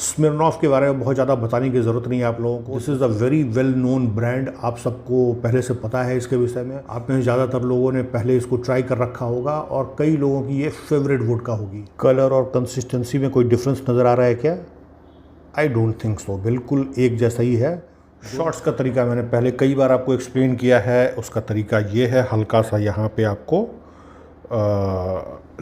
स्मिर्नॉफ के बारे में बहुत ज़्यादा बताने की ज़रूरत नहीं है आप लोगों को। This is a very well known brand, आप सबको पहले से पता है इसके विषय में। आप में ज़्यादातर लोगों ने पहले इसको ट्राई कर रखा होगा और कई लोगों की ये फेवरेट वोडका होगी। कलर और कंसिस्टेंसी में कोई डिफरेंस नज़र आ रहा है क्या? आई डोंट थिंक सो, बिल्कुल एक जैसा ही है। शॉट्स का तरीका मैंने पहले कई बार आपको एक्सप्लेन किया है। उसका तरीका ये है, हल्का सा यहाँ पे आपको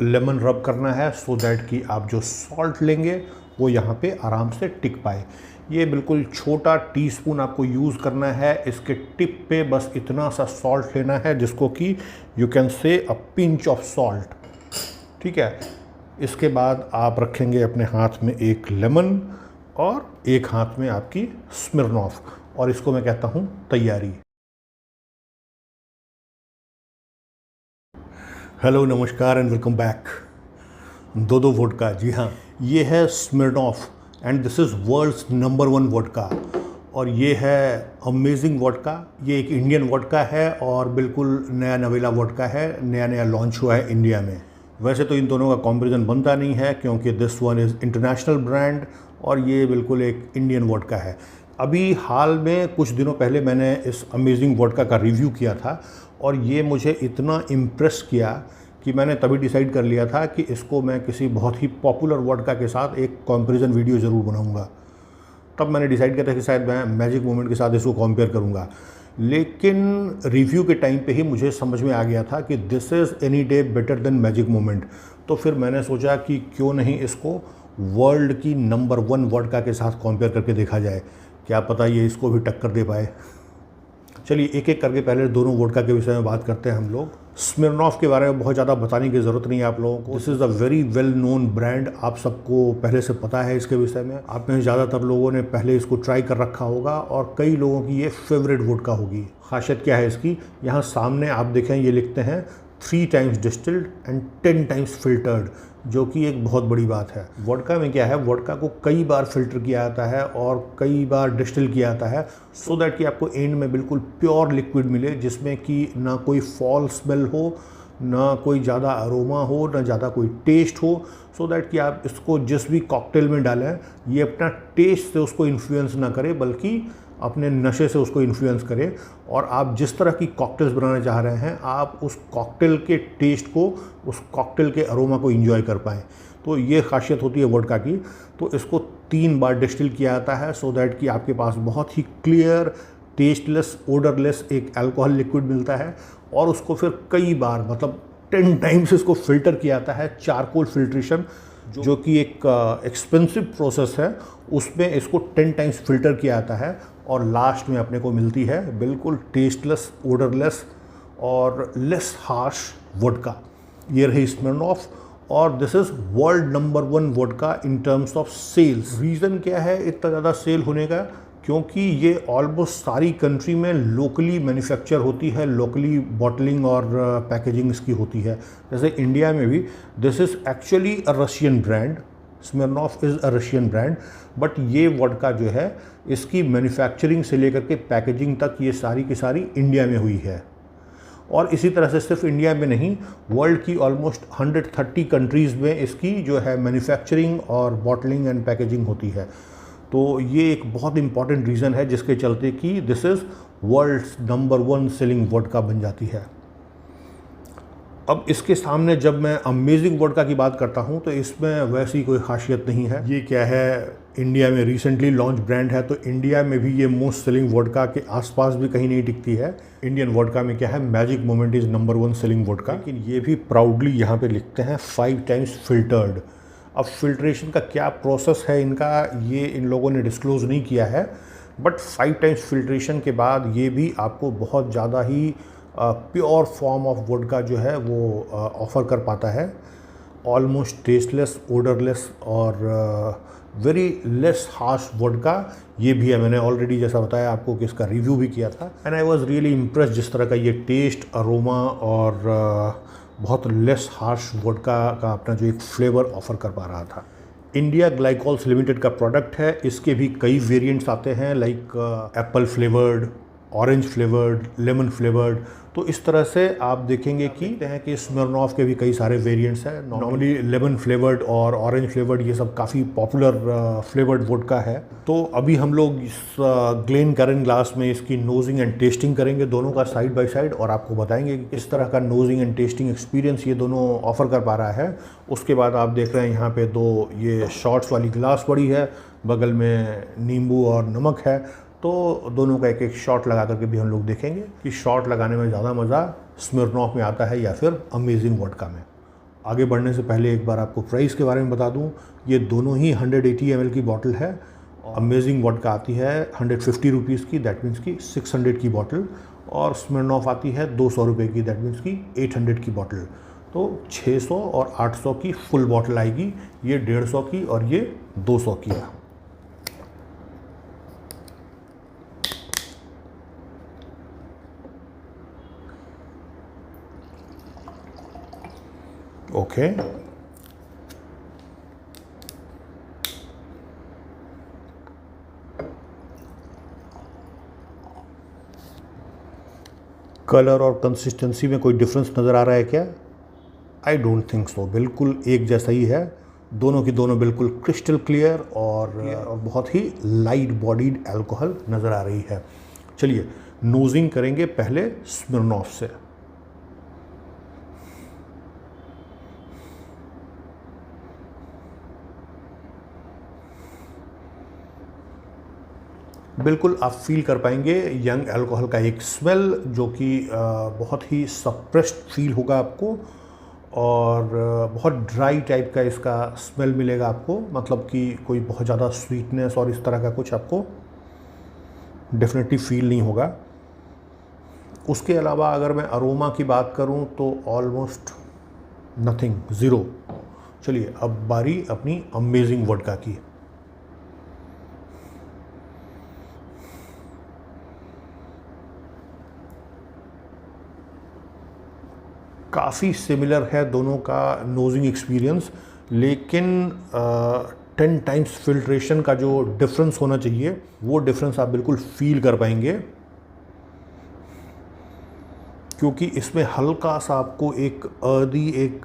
लेमन रब करना है सो दैट कि आप जो सॉल्ट लेंगे वो यहाँ पे आराम से टिक पाए। ये बिल्कुल छोटा टीस्पून आपको यूज़ करना है। इसके टिप पे बस इतना सा सॉल्ट लेना है जिसको कि you can say a pinch of salt, ठीक है। इसके बाद आप रखेंगे अपने हाथ में एक लेमन और एक हाथ में आपकी स्मिर्नॉफ, और इसको मैं कहता हूँ तैयारी। हेलो, नमस्कार एंड वेलकम बैक। दो वोडका, जी हाँ, ये है Smirnoff and this is world's number 1 vodka. और ये है अमेजिंग वोडका। ये एक इंडियन वोडका है और बिल्कुल नया नवेला वोडका है, नया लॉन्च हुआ है इंडिया में। वैसे तो इन दोनों का कंपैरिजन बनता नहीं है क्योंकि this one is international brand और ये बिल्कुल एक इंडियन वोडका है। अभी हाल में कुछ दिनों पहले मैंने इस अमेजिंग वोडका का रिव्यू किया था और ये मुझे इतना इम्प्रेस किया कि मैंने तभी डिसाइड कर लिया था कि इसको मैं किसी बहुत ही पॉपुलर वोडका के साथ एक कंपैरिजन वीडियो ज़रूर बनाऊंगा। तब मैंने डिसाइड किया था कि शायद मैं मैजिक मोमेंट के साथ इसको कंपेयर करूंगा। लेकिन रिव्यू के टाइम पे ही मुझे समझ में आ गया था कि this is any day better than magic moment. तो फिर मैंने सोचा कि क्यों नहीं इसको वर्ल्ड की नंबर 1 वोडका के साथ कंपेयर करके देखा जाए, क्या पता ये इसको भी टक्कर दे पाए। चलिए एक एक करके पहले दोनों वोडका के विषय में बात करते हैं हम लोग। स्मिर्नॉफ के बारे में बहुत ज़्यादा बताने की ज़रूरत नहीं है आप लोगों को। This is a very well known brand, आप सबको पहले से पता है इसके विषय में। आप में ज़्यादातर लोगों ने पहले इसको ट्राई कर रखा होगा और कई लोगों की ये फेवरेट वोडका होगी। खासियत क्या है इसकी, यहाँ सामने आप देखें ये लिखते हैं 3 times distilled and 10 times filtered, जो कि एक बहुत बड़ी बात है। वोडका में क्या है, वोडका को कई बार फिल्टर किया जाता है और कई बार डिस्टिल किया जाता है सो दैट कि आपको एंड में बिल्कुल प्योर लिक्विड मिले जिसमें कि ना कोई फॉल स्मेल हो, ना कोई ज़्यादा अरोमा हो, ना ज़्यादा कोई टेस्ट हो, सो दैट कि आप इसको जिस भी कॉकटेल में डालें ये अपना टेस्ट से उसको इन्फ्लुएंस ना करे बल्कि अपने नशे से उसको इन्फ्लुएंस करे। और आप जिस तरह की कॉकटेल्स बनाना चाह रहे हैं आप उस कॉकटेल के टेस्ट को, उस कॉकटेल के अरोमा को एंजॉय कर पाएँ। तो ये खासियत होती है वोडका की। तो इसको 3 बार डिस्टिल किया जाता है सो दैट कि आपके पास बहुत ही क्लियर, टेस्टलेस, ओडरलेस एक अल्कोहल लिक्विड मिलता है। और उसको फिर कई बार, मतलब 10 टाइम्स इसको फिल्टर किया जाता है, चारकोल फिल्ट्रेशन, जो कि एक एक्सपेंसिव प्रोसेस है। उसमें इसको 10 टाइम्स फिल्टर किया जाता है और लास्ट में अपने को मिलती है बिल्कुल टेस्टलेस, ओडरलेस और लेस हार्श वोडका। ये रही स्मिर्नॉफ और this is world number 1 vodka in terms of sales. Reason क्या है इतना ज़्यादा सेल होने का, क्योंकि ये ऑलमोस्ट सारी कंट्री में लोकली मैन्युफैक्चर होती है, लोकली बॉटलिंग और पैकेजिंग इसकी होती है। जैसे इंडिया में भी this is actually a Russian brand, Smirnoff is a Russian brand, but ये वोडका जो है इसकी मैन्युफैक्चरिंग से लेकर के पैकेजिंग तक ये सारी की सारी इंडिया में हुई है। और इसी तरह से सिर्फ इंडिया में नहीं, वर्ल्ड की ऑलमोस्ट 130 कंट्रीज़ में इसकी जो है मैन्युफैक्चरिंग और बॉटलिंग एंड पैकेजिंग होती है। तो ये एक बहुत इंपॉर्टेंट रीज़न है जिसके चलते कि this is world's number 1 selling vodka बन जाती है। अब इसके सामने जब मैं अमेजिंग वोडका की बात करता हूँ तो इसमें वैसी कोई खासियत नहीं है। ये क्या है, इंडिया में रिसेंटली लॉन्च ब्रांड है तो इंडिया में भी ये मोस्ट सेलिंग वोडका के आसपास भी कहीं नहीं टिकती है। इंडियन वोडका में क्या है, magic moment is number 1 selling vodka, लेकिन ये भी प्राउडली यहाँ पे लिखते हैं 5 टाइम्स फिल्टर्ड। अब फिल्ट्रेशन का क्या प्रोसेस है इनका, ये इन लोगों ने डिस्क्लोज़ नहीं किया है, बट 5 टाइम्स फिल्ट्रेशन के बाद ये भी आपको बहुत ज़्यादा ही प्योर फॉर्म ऑफ वोडका जो है वो ऑफ़र कर पाता है। ऑलमोस्ट टेस्टलेस, ओडरलेस और वेरी लेस हार्श वोडका ये भी है। मैंने ऑलरेडी जैसा बताया आपको कि इसका रिव्यू भी किया था and I was really impressed जिस तरह का ये टेस्ट, अरोमा और बहुत लेस हार्श वोडका का अपना जो एक फ्लेवर ऑफ़र कर पा रहा था। इंडिया ग्लाइकोल्स लिमिटेड का प्रोडक्ट है। इसके भी कई वेरिएंट्स आते हैं, like Apple flavoured, orange flavoured, lemon flavoured. तो इस तरह से आप देखेंगे कि स्मिर्नॉफ के भी कई सारे वेरिएंट्स हैं। नॉर्मली लेमन फ्लेवर्ड और ऑरेंज फ्लेवर्ड ये सब काफ़ी पॉपुलर फ्लेवर्ड वोडका है। तो अभी हम लोग इस ग्लेनकैरेन ग्लास में इसकी नोजिंग एंड टेस्टिंग करेंगे, दोनों का साइड बाय साइड, और आपको बताएंगे कि किस तरह का नोजिंग एंड टेस्टिंग एक्सपीरियंस ये दोनों ऑफर कर पा रहा है। उसके बाद आप देख रहे हैं यहाँ पे दो ये शॉट्स वाली ग्लास पड़ी है, बगल में नींबू और नमक है। तो दोनों का एक एक शॉट लगा करके भी हम लोग देखेंगे कि शॉट लगाने में ज़्यादा मज़ा स्मिर्नॉफ में आता है या फिर अमेजिंग वोडका में। आगे बढ़ने से पहले एक बार आपको प्राइस के बारे में बता दूं, ये दोनों ही 180 ml की बॉटल है। अमेजिंग वोडका आती है 150 रुपीज़ की, दैट मीन्स की 600 की बॉटल, और स्मिर्नॉफ आती है 200 रुपये की, दैट मीन्स की 800 की बॉटल। तो 600 और 800 की फुल बॉटल आएगी, ये 150 की और ये 200 की है। ओके, कलर और कंसिस्टेंसी में कोई डिफरेंस नज़र आ रहा है क्या? आई डोंट थिंक सो, बिल्कुल एक जैसा ही है। दोनों की दोनों बिल्कुल क्रिस्टल क्लियर और बहुत ही लाइट बॉडीड अल्कोहल नज़र आ रही है। चलिए नोजिंग करेंगे पहले स्मिर्नॉफ से। बिल्कुल आप फील कर पाएंगे यंग अल्कोहल का एक स्मेल, जो कि बहुत ही सप्रेस्ड फील होगा आपको, और बहुत ड्राई टाइप का इसका स्मेल मिलेगा आपको। मतलब कि कोई बहुत ज़्यादा स्वीटनेस और इस तरह का कुछ आपको डेफिनेटली फील नहीं होगा। उसके अलावा अगर मैं अरोमा की बात करूं तो ऑलमोस्ट नथिंग, ज़ीरो। चलिए अब बारी अपनी अमेजिंग वोडका की। काफ़ी सिमिलर है दोनों का नोजिंग एक्सपीरियंस, लेकिन 10 टाइम्स फिल्ट्रेशन का जो डिफरेंस होना चाहिए वो डिफरेंस आप बिल्कुल फील कर पाएंगे, क्योंकि इसमें हल्का सा आपको एक अर्दी, एक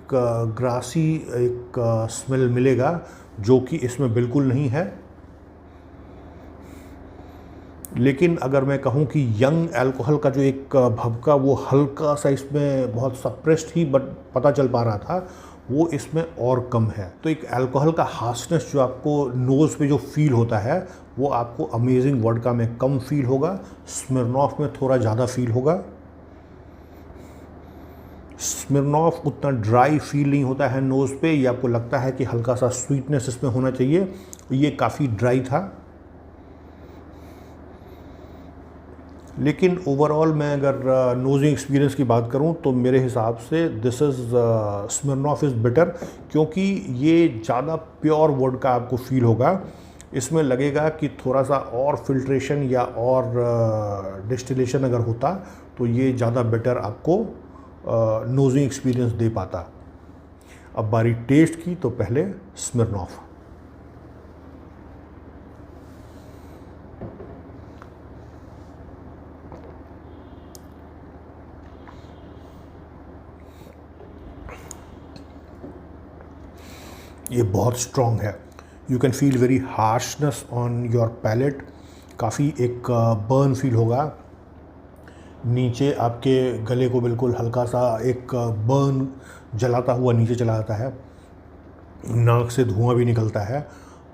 ग्रासी एक स्मेल मिलेगा, जो कि इसमें बिल्कुल नहीं है। लेकिन अगर मैं कहूं कि यंग अल्कोहल का जो एक भभका वो हल्का सा इसमें बहुत सप्रेस्ड ही बट पता चल पा रहा था, वो इसमें और कम है। तो एक अल्कोहल का हार्शनेस जो आपको नोज़ पे जो फील होता है वो आपको अमेजिंग वोडका में कम फील होगा, स्मिर्नॉफ में थोड़ा ज़्यादा फील होगा। स्मिर्नॉफ उतना ड्राई फील नहीं होता है नोज़ पे, ये आपको लगता है कि हल्का सा स्वीटनेस इसमें होना चाहिए, ये काफ़ी ड्राई था। लेकिन ओवरऑल मैं अगर नोजिंग एक्सपीरियंस की बात करूं तो मेरे हिसाब से दिस इज़ स्मिर्नॉफ इज़ बेटर, क्योंकि ये ज़्यादा प्योर वोडका आपको फील होगा। इसमें लगेगा कि थोड़ा सा और फिल्ट्रेशन या और डिस्टिलेशन अगर होता तो ये ज़्यादा बेटर आपको नोजिंग एक्सपीरियंस दे पाता। अब बारी टेस्ट की, तो पहले स्मिर्नॉफ। ये बहुत स्ट्रॉन्ग है, you can feel very harshness on your palate, काफ़ी एक बर्न फील होगा नीचे, आपके गले को बिल्कुल हल्का सा एक बर्न जलाता हुआ नीचे चला जाता है, नाक से धुआं भी निकलता है।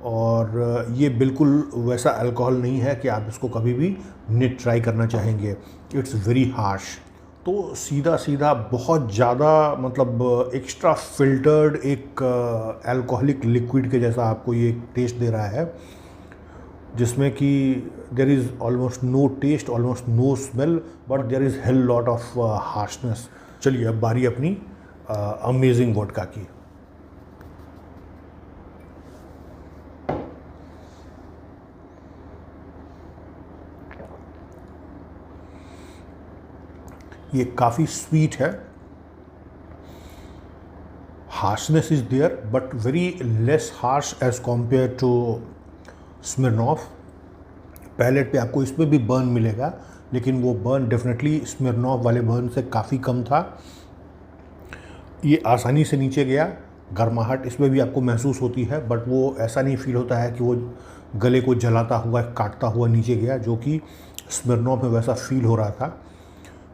और ये बिल्कुल वैसा अल्कोहल नहीं है कि आप इसको कभी भी नहीं ट्राई करना चाहेंगे, इट्स वेरी हार्श। तो सीधा सीधा बहुत ज़्यादा मतलब एक्स्ट्रा फिल्टर्ड एक अल्कोहलिक लिक्विड के जैसा आपको ये टेस्ट दे रहा है, जिसमें कि there is almost no taste, almost no smell, but there is hell lot of harshness. चलिए अब बारी अपनी अमेजिंग वोडका की। ये काफ़ी स्वीट है, harshness is there but very less harsh as compare to Smirnoff. Palate पे आपको इसमें भी बर्न मिलेगा, लेकिन वो बर्न डेफिनेटली स्मिर्नॉफ वाले बर्न से काफ़ी कम था। ये आसानी से नीचे गया, गर्माहट इसमें भी आपको महसूस होती है, बट वो ऐसा नहीं फील होता है कि वो गले को जलाता हुआ काटता हुआ नीचे गया, जो कि स्मिर्नॉफ में वैसा फील हो रहा था।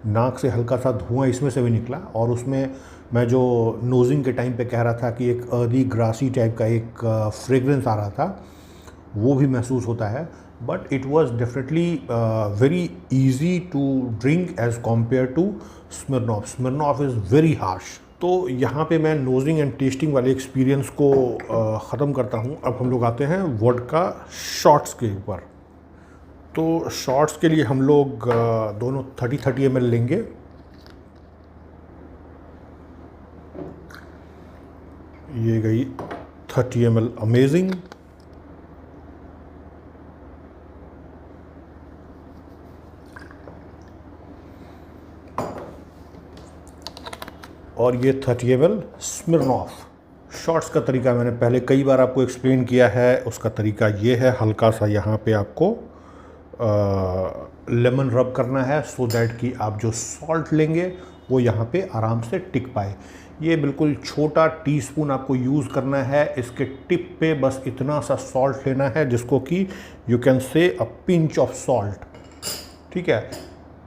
नाक से हल्का सा धुआं इसमें से भी निकला, और उसमें मैं जो नोजिंग के टाइम पे कह रहा था कि एक अर्दी ग्रासी टाइप का एक फ्रेगरेंस आ रहा था, वो भी महसूस होता है। But it was definitely very easy to drink as compare to Smirnoff. Smirnoff is very harsh. तो यहाँ पे मैं नोजिंग एंड टेस्टिंग वाले एक्सपीरियंस को ख़त्म करता हूँ। अब हम लोग आते हैं वोडका शॉट्स के ऊपर। तो शॉट्स के लिए हम लोग दोनों 30 ml लेंगे। ये गई 30 ml अमेजिंग। और ये 30 ml स्मिर्नॉफ। शॉट्स का तरीका मैंने पहले कई बार आपको एक्सप्लेन किया है। उसका तरीका ये है, हल्का सा यहाँ पे आपको लेमन रब करना है, सो दैट कि आप जो सॉल्ट लेंगे वो यहाँ पे आराम से टिक पाए। ये बिल्कुल छोटा टीस्पून आपको यूज़ करना है। इसके टिप पे बस इतना सा सॉल्ट लेना है, जिसको कि you can say a pinch of salt. ठीक है।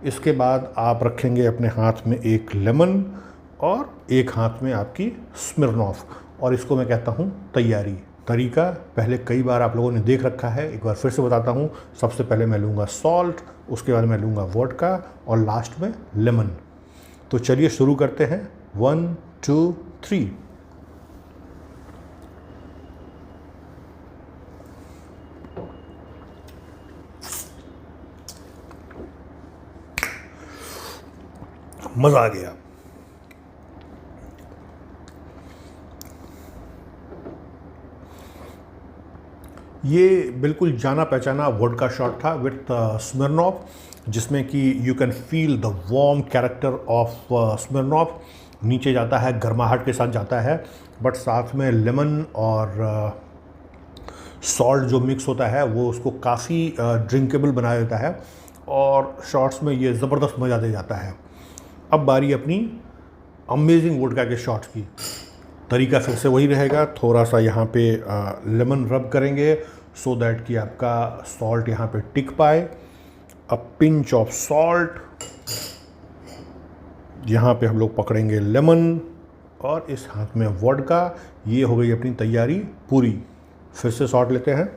इसके बाद आप रखेंगे अपने हाथ में एक लेमन और एक हाथ में आपकी स्मिर्नॉफ, और इसको मैं कहता हूँ तैयारी। तरीका पहले कई बार आप लोगों ने देख रखा है, एक बार फिर से बताता हूँ। सबसे पहले मैं लूँगा सॉल्ट, उसके बाद मैं लूँगा वोडका, और लास्ट में लेमन। तो चलिए शुरू करते हैं। 1 2 3। मज़ा आ गया। ये बिल्कुल जाना पहचाना वोडका शॉट था विथ स्मिर्नॉफ, जिसमें कि you can feel the warm character of Smirnoff. नीचे जाता है, गर्माहट के साथ जाता है, बट साथ में लेमन और सॉल्ट जो मिक्स होता है वो उसको काफ़ी ड्रिंकेबल बना देता है, और शॉट्स में ये ज़बरदस्त मज़ा दे जाता है। अब बारी अपनी अमेजिंग वोडका के शॉट्स की। तरीका फिर से वही रहेगा, थोड़ा सा यहाँ पे लेमन रब करेंगे सो दैट कि आपका सॉल्ट यहाँ पे टिक पाए। अ पिंच ऑफ सॉल्ट, यहाँ पे हम लोग पकड़ेंगे लेमन, और इस हाथ में वोडका। ये हो गई अपनी तैयारी पूरी। फिर से शॉट लेते हैं।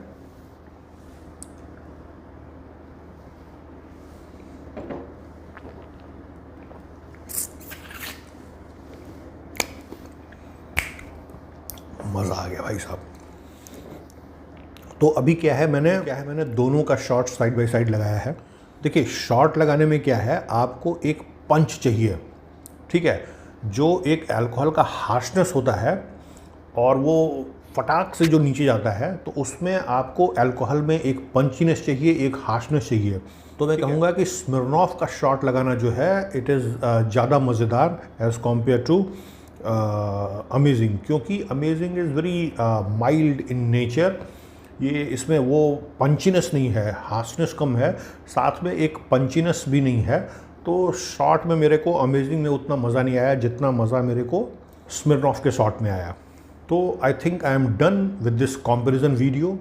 मज़ा आ गया भाई साहब। तो अभी क्या है, मैंने दोनों का शॉट साइड बाय साइड लगाया है। देखिए, शॉट लगाने में क्या है, आपको एक पंच चाहिए। ठीक है। जो एक अल्कोहल का हार्शनेस होता है और वो फटाक से जो नीचे जाता है, तो उसमें आपको अल्कोहल में एक पंचीनेस चाहिए, एक हार्शनेस चाहिए। तो मैं कहूँगा कि स्मिर्नॉफ का शॉट लगाना जो है, इट इज़ ज़्यादा मज़ेदार एज़ कम्पेयर टू अमेजिंग, क्योंकि amazing is very mild in nature. ये इसमें वो पंचीनेस नहीं है, हार्शनेस कम है, साथ में एक पंचीनेस भी नहीं है। तो शॉट में मेरे को अमेजिंग में उतना मज़ा नहीं आया जितना मज़ा मेरे को स्मिर्नॉफ के शॉट में आया। तो I think I am done with this comparison video.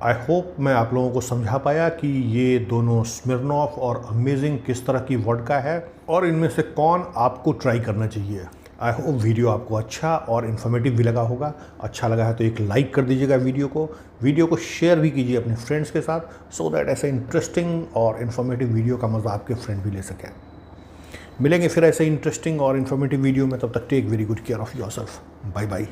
I hope मैं आप लोगों को समझा पाया कि ये दोनों स्मिर्नॉफ और अमेजिंग किस तरह की वोडका है, और इनमें से कौन आपको ट्राई करना चाहिए। आई होप वीडियो आपको अच्छा और इन्फॉर्मेटिव भी लगा होगा। अच्छा लगा है तो एक लाइक कर दीजिएगा वीडियो को शेयर भी कीजिए अपने फ्रेंड्स के साथ, सो दैट ऐसे इंटरेस्टिंग और इन्फॉर्मेटिव वीडियो का मज़ा आपके फ्रेंड भी ले सकें। मिलेंगे फिर ऐसे इंटरेस्टिंग और इन्फॉर्मेटिव वीडियो में, तब तक take very good care of yourself. Bye bye.